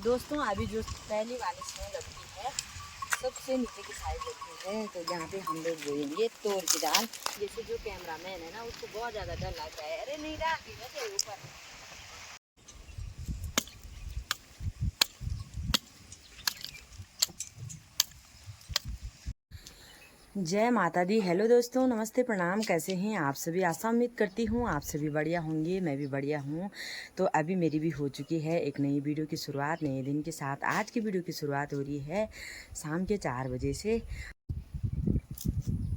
दोस्तों अभी जो पहली वाली स्नो लगती है सबसे नीचे की साइड लगती है, तो जहाँ पे हम लोग बोएंगे तोड़ की दाल। जैसे जो कैमरामैन है ना उसको बहुत ज़्यादा डर लग रहा है, अरे नहीं रहा ऊपर। जय माता दी। हेलो दोस्तों, नमस्ते, प्रणाम। कैसे हैं आप सभी? आशा उम्मीद करती हूँ आप सभी बढ़िया होंगे, मैं भी बढ़िया हूँ। तो अभी मेरी भी हो चुकी है एक नई वीडियो की शुरुआत, नए दिन के साथ। आज की वीडियो की शुरुआत हो रही है शाम के 4 बजे से।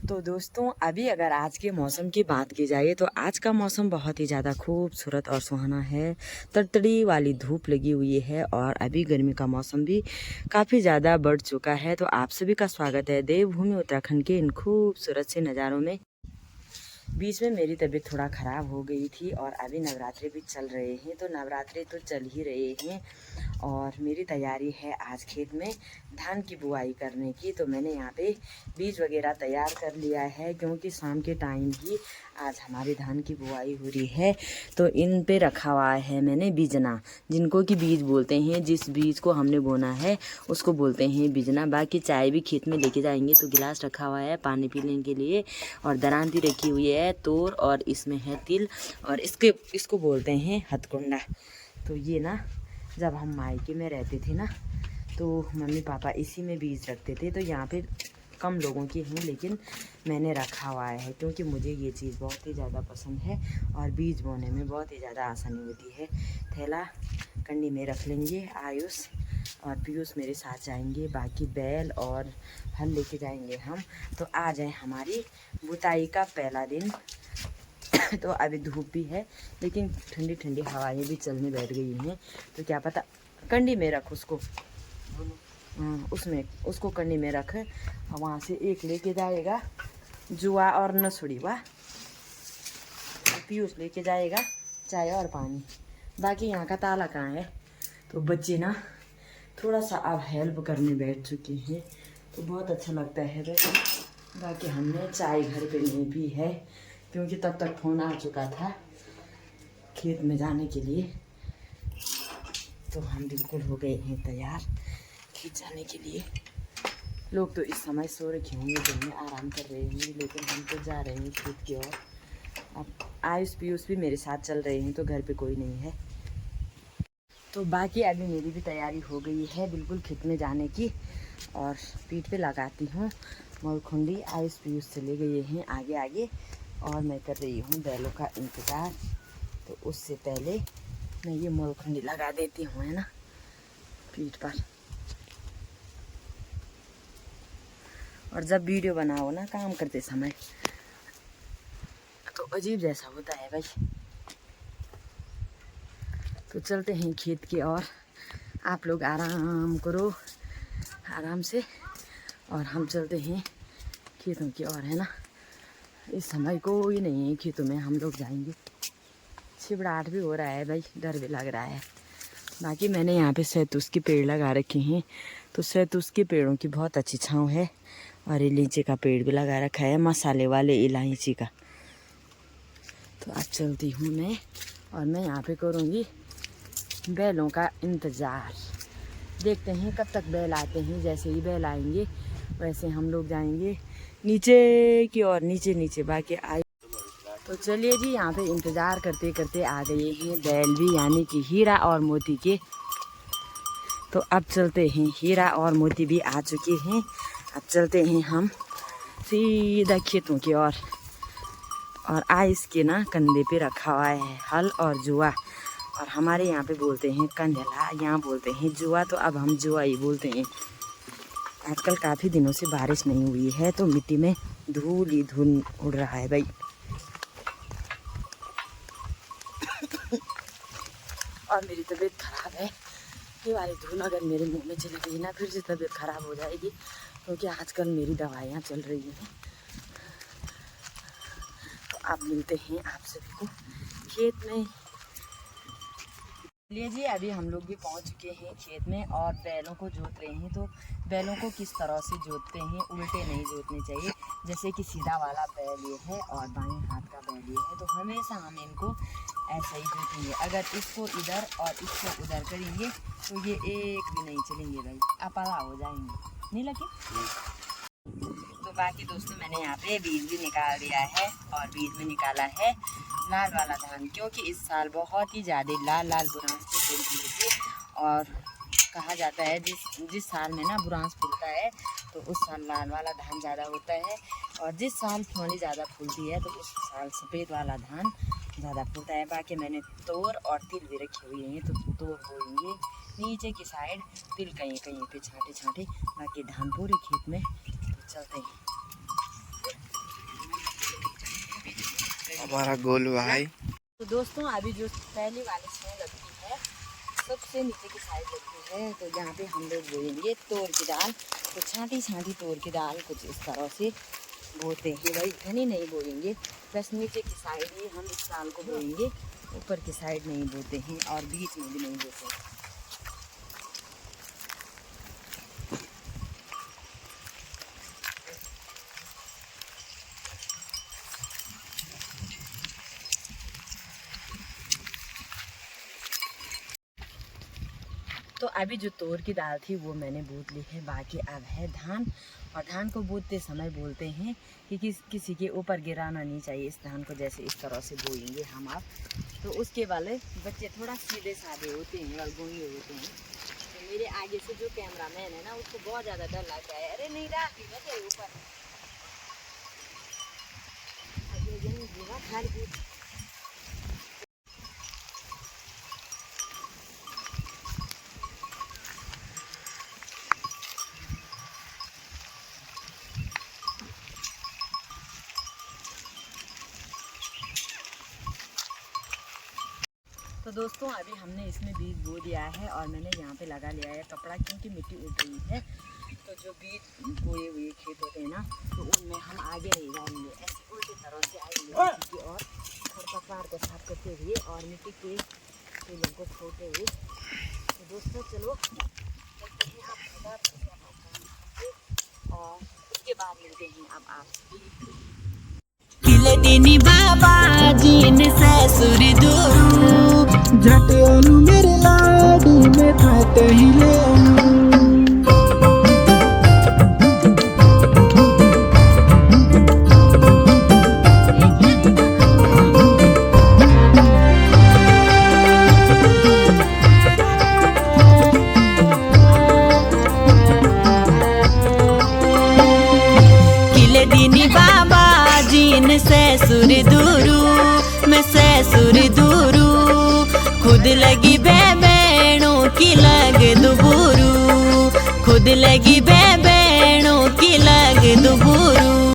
तो दोस्तों अभी अगर आज के मौसम की बात की जाए तो आज का मौसम बहुत ही ज़्यादा खूबसूरत और सुहाना है। तड़तड़ी वाली धूप लगी हुई है और अभी गर्मी का मौसम भी काफ़ी ज़्यादा बढ़ चुका है। तो आप सभी का स्वागत है देवभूमि उत्तराखंड के इन खूबसूरत से नज़ारों में। बीच में मेरी तबीयत थोड़ा ख़राब हो गई थी और अभी नवरात्रि भी चल रहे हैं, तो नवरात्रि तो चल ही रहे हैं और मेरी तैयारी है आज खेत में धान की बुआई करने की। तो मैंने यहाँ पे बीज वगैरह तैयार कर लिया है, क्योंकि शाम के टाइम ही आज हमारी धान की बुआई हो रही है। तो इन पे रखा हुआ है मैंने बीजना, जिनको कि बीज बोलते हैं। जिस बीज को हमने बोना है उसको बोलते हैं बीजना। बाकी चाय भी खेत में लेके जाएंगे, तो गिलास रखा हुआ है पानी पीने के लिए और दरांती रखी हुई है तोर, और इसमें है तिल, और इसको बोलते हैं हथकुंडा। तो ये ना जब हम मायके में रहते थे ना तो मम्मी पापा इसी में बीज रखते थे। तो यहाँ पे कम लोगों की हैं, लेकिन मैंने रखा हुआ है क्योंकि मुझे ये चीज़ बहुत ही ज़्यादा पसंद है और बीज बोने में बहुत ही ज़्यादा आसानी होती है। थैला कंडी में रख लेंगे। आयुष और पीयूष मेरे साथ जाएंगे, बाकी बैल और हल लेके जाएंगे हम। तो आज है हमारी बुताई का पहला दिन। तो अभी धूप भी है लेकिन ठंडी ठंडी हवाएं भी चलने बैठ गई हैं। तो क्या पता कंडी में रख उसको, उसमें उसको कंडी में रख। वहाँ से एक लेके जाएगा जुआ और नसुड़ी, वाह। पीयूष लेके जाएगा चाय और पानी। बाकी यहाँ का ताला कहाँ है? तो बच्चे ना थोड़ा सा अब हेल्प करने बैठ चुके हैं, तो बहुत अच्छा लगता है वैसे। बाकी हमने चाय घर पे नहीं पी है क्योंकि तब तक फ़ोन आ चुका था खेत में जाने के लिए। तो हम बिल्कुल हो गए हैं तैयार खेत जाने के लिए। लोग तो इस समय सो रखे होंगे, दिन में आराम कर रहे होंगे, लेकिन हम तो जा रहे हैं खेत की ओर। अब आयुष पीयूष भी मेरे साथ चल रहे हैं, तो घर पे कोई नहीं है। तो बाकी अभी मेरी भी तैयारी हो गई है बिल्कुल खेत में जाने की, और पीठ पे लगाती हूँ मोलखुंडी। आयुष पीयूष चले गए हैं आगे आगे और मैं कर रही हूँ बैलों का इंतज़ार। तो उससे पहले मैं ये मोलखुंडी लगा देती हूँ, है ना, पीठ पर। और जब वीडियो बनाओ ना काम करते समय तो अजीब जैसा होता है भाई। तो चलते हैं खेत की ओर। आप लोग आराम करो आराम से, और हम चलते हैं खेतों की ओर, है ना। इस समय कोई नहीं है खेतों में, हम लोग जाएंगे। छिबड़ाहट भी हो रहा है भाई, डर भी लग रहा है। बाकी मैंने यहाँ पे शहतूत के पेड़ लगा रखे हैं, तो शहतूत के पेड़ों की बहुत अच्छी छाँव है। और इलायची का पेड़ भी लगा रखा है, मसाले वाले इलायची का। तो अब चलती हूँ मैं, और मैं यहाँ पे करूँगी बैलों का इंतज़ार। देखते हैं कब तक बैल आते हैं। जैसे ही बैल आएंगे वैसे हम लोग जाएंगे नीचे की ओर, नीचे नीचे। बाकी आए तो चलिए जी, यहाँ पे इंतज़ार करते करते आ गए हैं बैल भी, यानी कि हीरा और मोती के। तो अब चलते हैं, हीरा और मोती भी आ चुके हैं। अब चलते हैं हम सीधा खेतों की ओर। और आइस के ना कंधे पे रखा हुआ है हल और जुआ, और हमारे यहाँ पे बोलते हैं कंधेला, यहाँ बोलते हैं जुआ। तो अब हम जुआ ही बोलते हैं। आजकल काफ़ी दिनों से बारिश नहीं हुई है, तो मिट्टी में धूल ही धूल उड़ रहा है भाई। और मेरी तबीयत ख़राब है, ये वाली धूल अगर मेरे मुंह में चली गई ना फिर से तबीयत ख़राब हो जाएगी, क्योंकि आजकल मेरी दवाइयाँ चल रही हैं। तो अब मिलते हैं आप सभी को खेत में। चलिए जी, अभी हम लोग भी पहुंच चुके हैं खेत में और बैलों को जोत रहे हैं। तो बैलों को किस तरह से जोतते हैं, उल्टे नहीं जोतने चाहिए। जैसे कि सीधा वाला बैल ये है और बाएं हाथ का बैल ये है, तो हमेशा हम इनको ऐसा ही जोतेंगे। अगर इसको इधर और इसको उधर करेंगे तो ये एक भी नहीं चलेंगे भाई, अपड़ा हो जाएंगे, नहीं लगे। तो बाकी दोस्तों, मैंने यहाँ पे बीज भी निकाल दिया है और बीज में निकाला है लाल वाला धान, क्योंकि इस साल बहुत ही ज़्यादा लाल लाल बुरांस फूल थे। और कहा जाता है जिस साल में ना बुरांस फूलता है तो उस साल लाल वाला धान ज़्यादा होता है, और जिस साल फौनी ज़्यादा फूलती है तो उस साल सफ़ेद वाला धान ज़्यादा फूलता है। बाकी मैंने तोर और तिल भी रखे हुए हैं, तो तोर बोएंगे नीचे की साइड, तिल कहीं कहीं पे छाँटे छाँटे, बाकी धान पूरे खेत में चलते हैं। हमारा गोल भाई। तो दोस्तों, अभी जो पहले वाले से लगती है सबसे नीचे की साइड लगती है, तो यहाँ पे हम लोग बोएंगे तोर की दाल। तो छाँटी छाँटी तोर की दाल कुछ इस तरह से बोते हैं भाई, घनी नहीं बोएंगे, बस नीचे की साइड ही हम इस दाल को बोएंगे, ऊपर की साइड नहीं बोते हैं और बीच में भी नहीं बोते हैं। तो अभी जो तोर की दाल थी वो मैंने बूत ली है, बाकी अब है धान। और धान को बूतते समय बोलते हैं कि किसी के ऊपर गिराना नहीं चाहिए इस धान को, जैसे इस तरह से बोएंगे हम आप। तो उसके वाले बच्चे थोड़ा सीधे साधे होते हैं और गोंगे होते हैं। तो मेरे आगे से जो कैमरामैन है ना, उसको बहुत ज़्यादा डर लगता है, अरे नहीं राखी बच्चे ऊपर तो दोस्तों, अभी हमने इसमें बीज बो दिया है और मैंने यहाँ पे लगा लिया है कपड़ा, क्योंकि मिट्टी उड़ गई है। तो जो बीज बोए हुए खेत होते हैं ना, तो उनमें हम आगे नहीं जाएंगे, ऐसे उल्टी तरह से आएंगे और खरपतवार को साफ करते हुए और मिट्टी के फूलों को खोते हुए। तो दोस्तों चलो और उसके बाद मिलते हैं अब आपसे। किलदिनी बाबा जीन ससुर दूरू जटियोनु मेरे लाडी में खाते ही ले किलदिनी बाबा जीन ससुर दूरू मैं ससुर दूरू खुद लगी बेबेणों की लग दुबूरू खुद लगी बेबेणों की लग दुबूरू।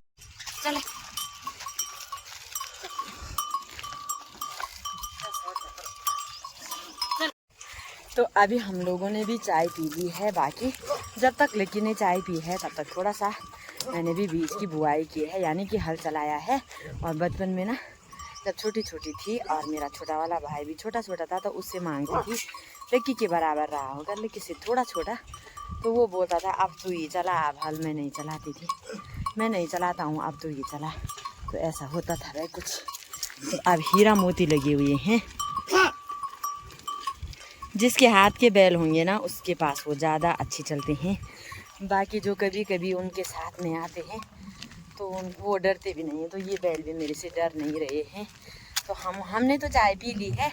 तो अभी हम लोगों ने भी चाय पी ली है, बाकी जब तक लड़की ने चाय पी है तब तक थोड़ा सा मैंने भी बीज की बुआई की है, यानी कि हल चलाया है। और बचपन में ना जब छोटी छोटी थी और मेरा छोटा वाला भाई भी छोटा छोटा था, तो उससे मांगती थी लड़की के बराबर रहा होगा, लड़की से थोड़ा छोटा, तो वो बोलता था अब तू ही चला। अब हल मैं नहीं चलाती थी, मैं नहीं चलाता हूँ, अब तू ही चला। तो ऐसा होता था भाई कुछ। तो अब हीरा मोती लगे हुए हैं, जिसके हाथ के बैल होंगे ना उसके पास वो ज़्यादा अच्छे चलते हैं। बाकी जो कभी कभी उनके साथ में आते हैं तो वो डरते भी नहीं हैं, तो ये बैल भी मेरे से डर नहीं रहे हैं। तो हमने तो चाय पी ली है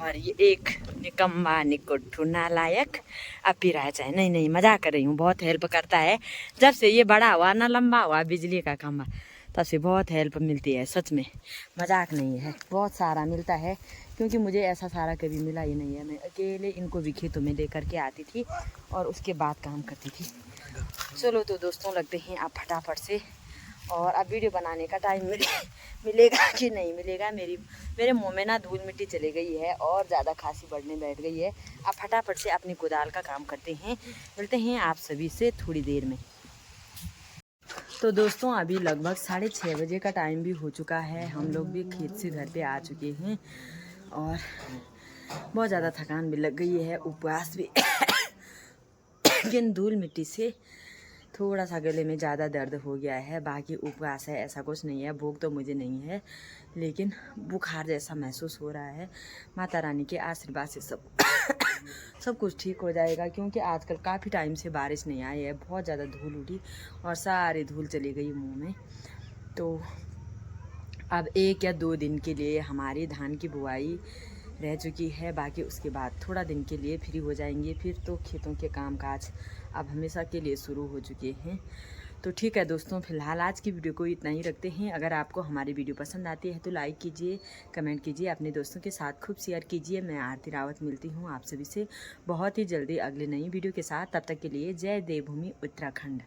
और ये एक निकम्मा निकुट्ठू नालायक अब पी रहा है चाय। नहीं नहीं, मजाक कर रही हूँ, बहुत हेल्प करता है। जब से ये बड़ा हुआ ना, लंबा हुआ बिजली का खंभा, तब से बहुत हेल्प मिलती है, सच में मजाक नहीं है, बहुत सारा मिलता है। क्योंकि मुझे ऐसा सारा कभी मिला ही नहीं है, मैं अकेले इनको भी खेतों में लेकर के आती थी और उसके बाद काम करती थी। चलो तो दोस्तों, लगते हैं आप फटाफट से। और अब वीडियो बनाने का टाइम मिलेगा कि नहीं मिलेगा, मेरे मुंह में ना धूल मिट्टी चली गई है और ज़्यादा खांसी बढ़ने बैठ गई है। अब फटाफट से अपनी कुदाल का काम करते हैं, मिलते हैं आप सभी से थोड़ी देर में। तो दोस्तों, अभी लगभग 6:30 बजे का टाइम भी हो चुका है, हम लोग भी खेत से घर पे आ चुके हैं। और बहुत ज़्यादा थकान भी लग गई है, उपवास भी लेकिन धूल मिट्टी से थोड़ा सा गले में ज़्यादा दर्द हो गया है। बाकी उपवास है ऐसा कुछ नहीं है, भूख तो मुझे नहीं है, लेकिन बुखार जैसा महसूस हो रहा है। माता रानी के आशीर्वाद से सब कुछ ठीक हो जाएगा, क्योंकि आजकल काफ़ी टाइम से बारिश नहीं आई है, बहुत ज़्यादा धूल उठी और सारी धूल चली गई मुंह में। तो अब 1 या 2 दिन के लिए हमारी धान की बुआई रह चुकी है, बाकी उसके बाद थोड़ा दिन के लिए फ्री हो जाएंगे। फिर तो खेतों के कामकाज अब हमेशा के लिए शुरू हो चुके हैं। तो ठीक है दोस्तों, फिलहाल आज की वीडियो को इतना ही रखते हैं। अगर आपको हमारी वीडियो पसंद आती है तो लाइक कीजिए, कमेंट कीजिए, अपने दोस्तों के साथ खूब शेयर कीजिए। मैं आरती रावत मिलती हूँ आप सभी से बहुत ही जल्दी अगले नई वीडियो के साथ। तब तक के लिए जय देवभूमि उत्तराखंड।